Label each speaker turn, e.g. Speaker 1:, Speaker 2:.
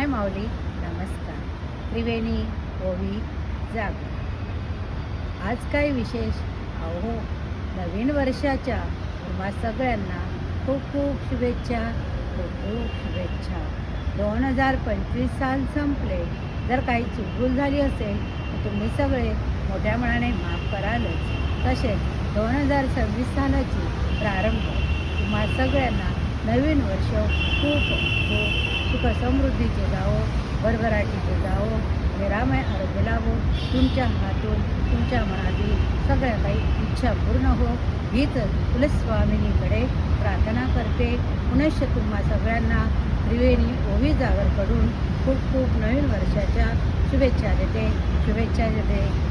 Speaker 1: हाय माऊली, नमस्कार. त्रिवेणी ओवी जागर. आज काय विशेष? अहो, नवीन वर्षाच्या तुम्हा सगळ्यांना खूप खूप शुभेच्छा, खूप खूप शुभेच्छा. 2025 साल संपले. जर काही चूकभूल झाली असेल तर तुम्ही सगळे मोठ्या मनाने माफ करालच. तसेच 2026 सालाची प्रारंभ तुम्हा सगळ्यांना नवीन वर्ष खूप खूप सुखसमृद्धीचे जावो, भरभराटीचे जावो, निरामय आरोग्य लाभो. तुमच्या हातून तुमच्या मनातील सगळ्या काही इच्छा पूर्ण हो, हीच कुलस्वामिनीकडे प्रार्थना करते. पुनश्च तुम्हा सगळ्यांना त्रिवेणी ओवी जागरकडून खूप खूप नवीन वर्षाच्या शुभेच्छा देते.